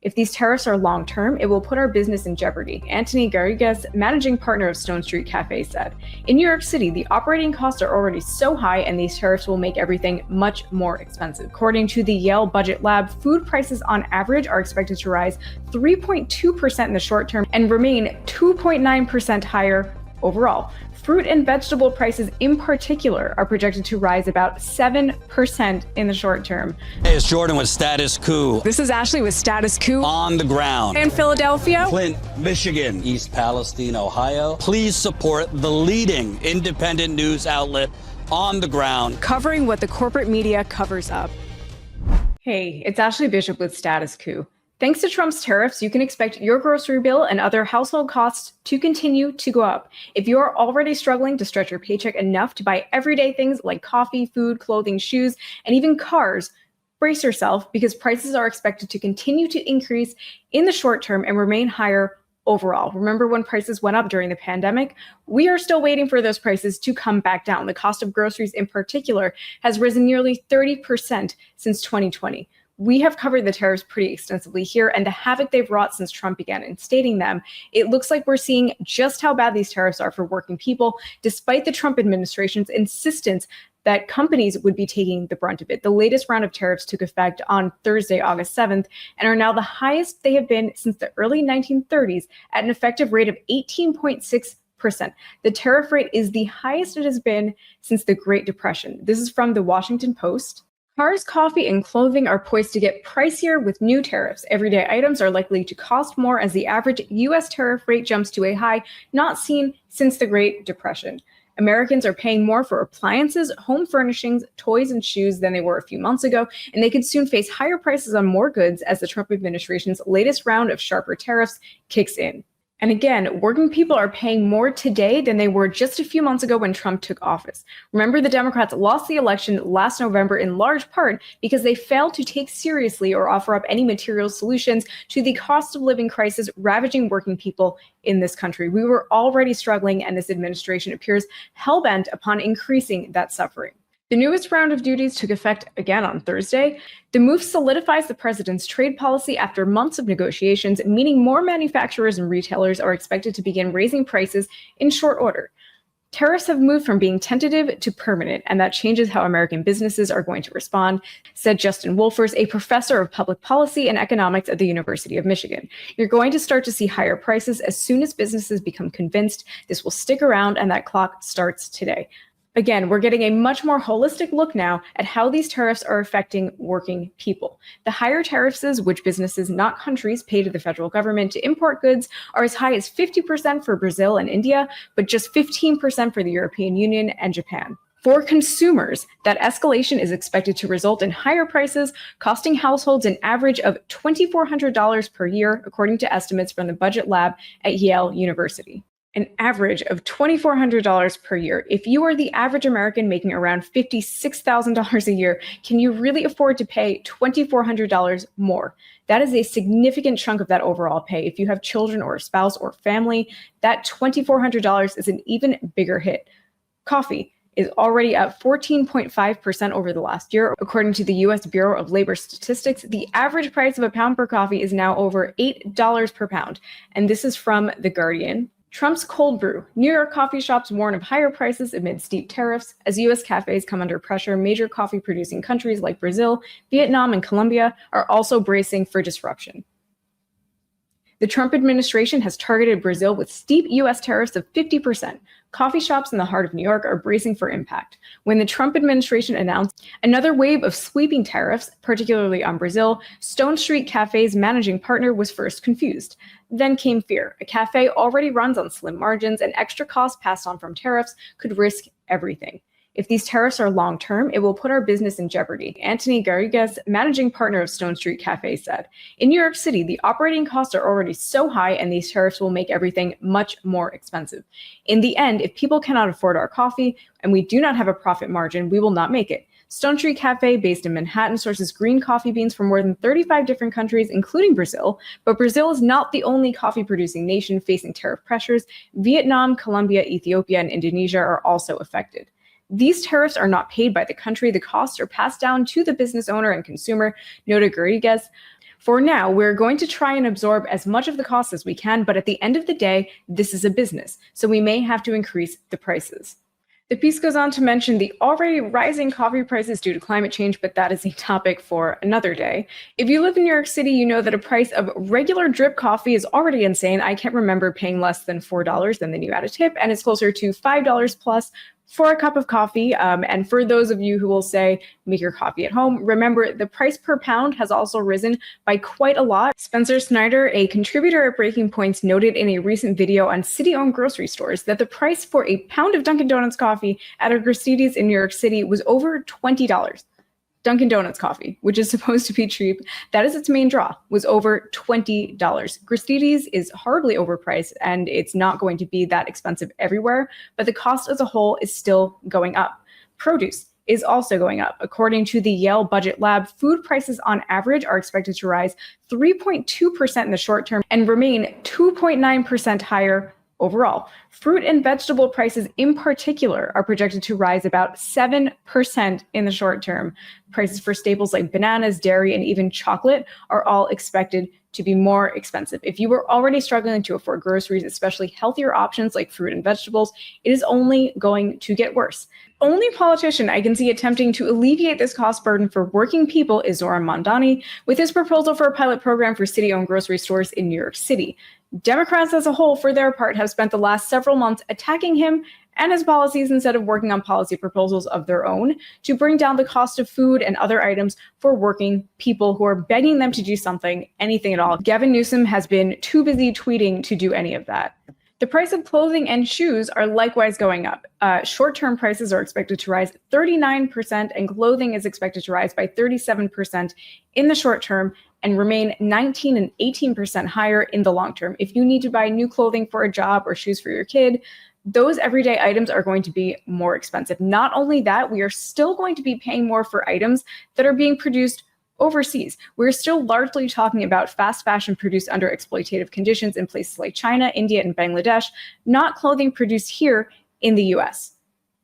If these tariffs are long-term, it will put our business in jeopardy, Anthony Garrigues, managing partner of Stone Street Cafe, said. In New York City, the operating costs are already so high, and these tariffs will make everything much more expensive. According to the Yale Budget Lab, food prices on average are expected to rise 3.2% in the short term and remain 2.9% higher overall. Fruit and vegetable prices in particular are projected to rise about 7% in the short term. Hey, it's Jordan with Status Coup. This is Ashley with Status Coup. On the ground. In Philadelphia. Flint, Michigan. East Palestine, Ohio. Please support the leading independent news outlet on the ground, covering what the corporate media covers up. Hey, it's Ashley Bishop with Status Coup. Thanks to Trump's tariffs, you can expect your grocery bill and other household costs to continue to go up. If you are already struggling to stretch your paycheck enough to buy everyday things like coffee, food, clothing, shoes, and even cars, brace yourself because prices are expected to continue to increase in the short term and remain higher overall. Remember when prices went up during the pandemic? We are still waiting for those prices to come back down. The cost of groceries in particular has risen nearly 30% since 2020. We have covered the tariffs pretty extensively here and the havoc they've wrought since Trump began instating them. It looks like we're seeing just how bad these tariffs are for working people, despite the Trump administration's insistence that companies would be taking the brunt of it. The latest round of tariffs took effect on Thursday, August 7th, and are now the highest they have been since the early 1930s at an effective rate of 18.6%. The tariff rate is the highest it has been since the Great Depression. This is from the Washington Post. Cars, coffee, and clothing are poised to get pricier with new tariffs. Everyday items are likely to cost more as the average U.S. tariff rate jumps to a high not seen since the Great Depression. Americans are paying more for appliances, home furnishings, toys, and shoes than they were a few months ago, and they could soon face higher prices on more goods as the Trump administration's latest round of sharper tariffs kicks in. And again, working people are paying more today than they were just a few months ago when Trump took office. Remember, the Democrats lost the election last November in large part because they failed to take seriously or offer up any material solutions to the cost of living crisis ravaging working people in this country. We were already struggling, and this administration appears hell-bent upon increasing that suffering. The newest round of duties took effect again on Thursday. The move solidifies the president's trade policy after months of negotiations, meaning more manufacturers and retailers are expected to begin raising prices in short order. Tariffs have moved from being tentative to permanent, and that changes how American businesses are going to respond, said Justin Wolfers, a professor of public policy and economics at the University of Michigan. You're going to start to see higher prices as soon as businesses become convinced this will stick around, and that clock starts today. Again, we're getting a much more holistic look now at how these tariffs are affecting working people. The higher tariffs, which businesses, not countries, pay to the federal government to import goods, are as high as 50% for Brazil and India, but just 15% for the European Union and Japan. For consumers, that escalation is expected to result in higher prices, costing households an average of $2,400 per year, according to estimates from the Budget Lab at Yale University. An average of $2,400 per year. If you are the average American making around $56,000 a year, can you really afford to pay $2,400 more? That is a significant chunk of that overall pay. If you have children or a spouse or family, that $2,400 is an even bigger hit. Coffee is already up 14.5% over the last year. According to the U.S. Bureau of Labor Statistics, the average price of a pound per coffee is now over $8 per pound. And this is from The Guardian. Trump's cold brew. New York coffee shops warn of higher prices amid steep tariffs. As U.S. cafes come under pressure, major coffee-producing countries like Brazil, Vietnam, and Colombia are also bracing for disruption. The Trump administration has targeted Brazil with steep U.S. tariffs of 50%. Coffee shops in the heart of New York are bracing for impact. When the Trump administration announced another wave of sweeping tariffs, particularly on Brazil, Stone Street Cafe's managing partner was first confused. Then came fear. A cafe already runs on slim margins, and extra costs passed on from tariffs could risk everything. If these tariffs are long-term, it will put our business in jeopardy, Anthony Garrigues, managing partner of Stone Street Cafe, said. In New York City, the operating costs are already so high, and these tariffs will make everything much more expensive. In the end, if people cannot afford our coffee and we do not have a profit margin, we will not make it. Stone Street Cafe, based in Manhattan, sources green coffee beans from more than 35 different countries, including Brazil. But Brazil is not the only coffee-producing nation facing tariff pressures. Vietnam, Colombia, Ethiopia, and Indonesia are also affected. These tariffs are not paid by the country. The costs are passed down to the business owner and consumer, noted Garrigues. For now, we're going to try and absorb as much of the cost as we can, but at the end of the day, this is a business, so we may have to increase the prices. The piece goes on to mention the already rising coffee prices due to climate change, but that is a topic for another day. If you live in New York City, you know that a price of regular drip coffee is already insane. I can't remember paying less than $4, and then you add a tip, and it's closer to $5 plus for a cup of coffee. And for those of you who will say, make your coffee at home, remember the price per pound has also risen by quite a lot. Spencer Snyder, a contributor at Breaking Points, noted in a recent video on city-owned grocery stores that the price for a pound of Dunkin' Donuts coffee at a Gristedes in New York City was over $20. Dunkin' Donuts coffee, which is supposed to be cheap, that is its main draw, was over $20. Gristedes is hardly overpriced, and it's not going to be that expensive everywhere, but the cost as a whole is still going up. Produce is also going up. According to the Yale Budget Lab, food prices on average are expected to rise 3.2% in the short term and remain 2.9% higher overall. Fruit and vegetable prices in particular are projected to rise about 7% in the short term. Prices for staples like bananas, dairy, and even chocolate are all expected to be more expensive. If you were already struggling to afford groceries, especially healthier options like fruit and vegetables, it is only going to get worse. Only politician I can see attempting to alleviate this cost burden for working people is Zoran Mondani, with his proposal for a pilot program for city-owned grocery stores in New York City. Democrats as a whole, for their part, have spent the last several months attacking him and his policies instead of working on policy proposals of their own to bring down the cost of food and other items for working people who are begging them to do something, anything at all. Gavin Newsom has been too busy tweeting to do any of that. The price of clothing and shoes are likewise going up. Short-term prices are expected to rise 39%, and clothing is expected to rise by 37% in the short term and remain 19 and 18% higher in the long term. If you need to buy new clothing for a job or shoes for your kid, those everyday items are going to be more expensive. Not only that, we are still going to be paying more for items that are being produced overseas. We're still largely talking about fast fashion produced under exploitative conditions in places like China, India, and Bangladesh, not clothing produced here in the US.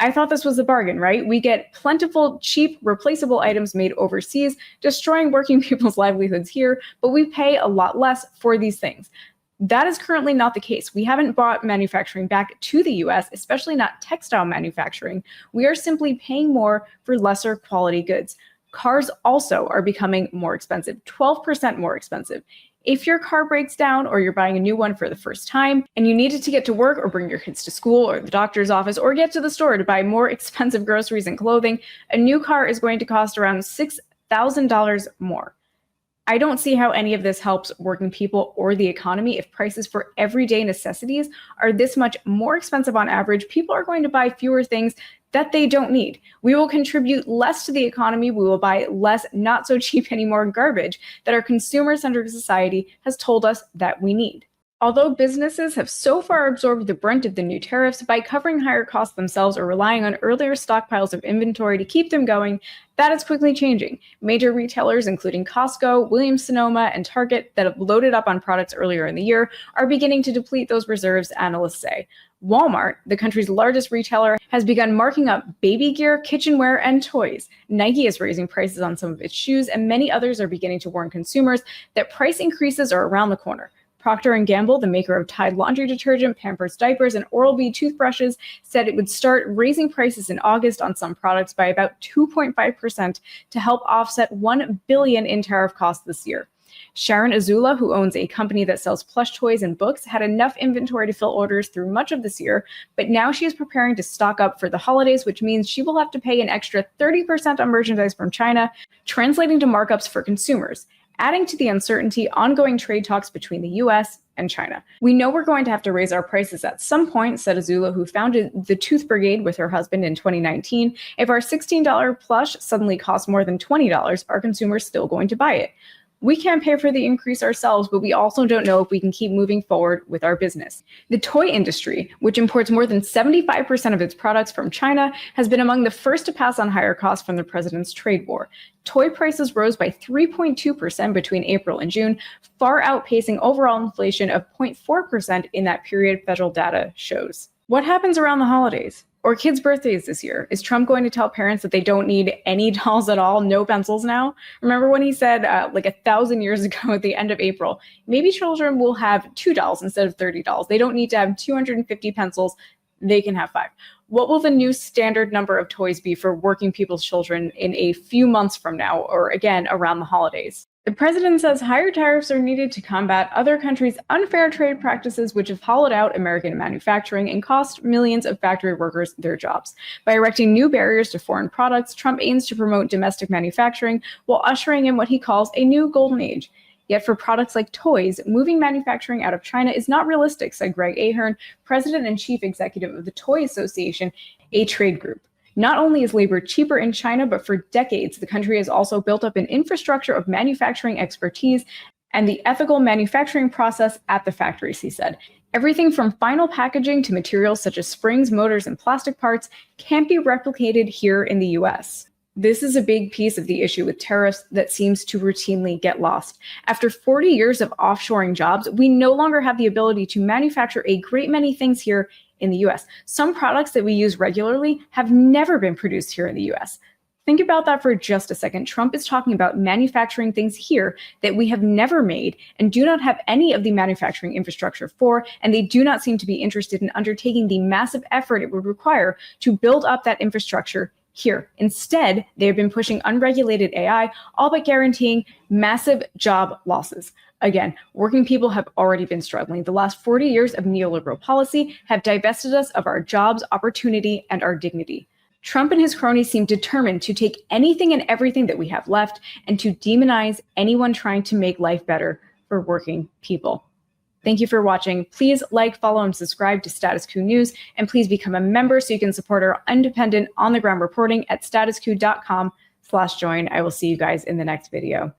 I thought this was a bargain, right? We get plentiful, cheap, replaceable items made overseas, destroying working people's livelihoods here, but we pay a lot less for these things. That is currently not the case. We haven't brought manufacturing back to the US, especially not textile manufacturing. We are simply paying more for lesser quality goods. Cars also are becoming more expensive, 12% more expensive. If your car breaks down or you're buying a new one for the first time and you needed to get to work or bring your kids to school or the doctor's office or get to the store to buy more expensive groceries and clothing, a new car is going to cost around $6,000 more. I don't see how any of this helps working people or the economy. If prices for everyday necessities are this much more expensive on average, people are going to buy fewer things that they don't need. We will contribute less to the economy. We will buy less not so cheap anymore garbage that our consumer-centered society has told us that we need. Although businesses have so far absorbed the brunt of the new tariffs by covering higher costs themselves or relying on earlier stockpiles of inventory to keep them going, that is quickly changing. Major retailers, including Costco, Williams-Sonoma, and Target, that have loaded up on products earlier in the year, are beginning to deplete those reserves, analysts say. Walmart, the country's largest retailer, has begun marking up baby gear, kitchenware, and toys. Nike is raising prices on some of its shoes, and many others are beginning to warn consumers that price increases are around the corner. Procter & Gamble, the maker of Tide laundry detergent, Pampers diapers, and Oral-B toothbrushes, said it would start raising prices in August on some products by about 2.5% to help offset $1 billion in tariff costs this year. Sharon Azula, who owns a company that sells plush toys and books, had enough inventory to fill orders through much of this year, but now she is preparing to stock up for the holidays, which means she will have to pay an extra 30% on merchandise from China, translating to markups for consumers. Adding to the uncertainty, ongoing trade talks between the US and China. We know we're going to have to raise our prices at some point, said Azula, who founded the Tooth Brigade with her husband in 2019. If our $16 plush suddenly costs more than $20, are consumers still going to buy it? We can't pay for the increase ourselves, but we also don't know if we can keep moving forward with our business. The toy industry, which imports more than 75% of its products from China, has been among the first to pass on higher costs from the president's trade war. Toy prices rose by 3.2% between April and June, far outpacing overall inflation of 0.4% in that period, federal data shows. What happens around the holidays? Or kids' birthdays this year. Is Trump going to tell parents that they don't need any dolls at all, no pencils now? Remember when he said like 1,000 years ago at the end of April, maybe children will have 2 dolls instead of 30 dolls. They don't need to have 250 pencils. They can have 5. What will the new standard number of toys be for working people's children in a few months from now, or again, around the holidays? The president says higher tariffs are needed to combat other countries' unfair trade practices, which have hollowed out American manufacturing and cost millions of factory workers their jobs. By erecting new barriers to foreign products, Trump aims to promote domestic manufacturing while ushering in what he calls a new golden age. Yet for products like toys, moving manufacturing out of China is not realistic, said Greg Ahern, president and chief executive of the Toy Association, a trade group. Not only is labor cheaper in China, but for decades, the country has also built up an infrastructure of manufacturing expertise and the ethical manufacturing process at the factories, he said. Everything from final packaging to materials such as springs, motors, and plastic parts can't be replicated here in the US. This is a big piece of the issue with tariffs that seems to routinely get lost. After 40 years of offshoring jobs, we no longer have the ability to manufacture a great many things here in the US. Some products that we use regularly have never been produced here in the US. Think about that for just a second. Trump is talking about manufacturing things here that we have never made and do not have any of the manufacturing infrastructure for, and they do not seem to be interested in undertaking the massive effort it would require to build up that infrastructure here. Instead, they have been pushing unregulated AI, all but guaranteeing massive job losses. Again, working people have already been struggling. The last 40 years of neoliberal policy have divested us of our jobs, opportunity, and our dignity. Trump and his cronies seem determined to take anything and everything that we have left and to demonize anyone trying to make life better for working people. Thank you for watching. Please like, follow, and subscribe to Status Coup News, and please become a member so you can support our independent on-the-ground reporting at statuscoup.com/join. I will see you guys in the next video.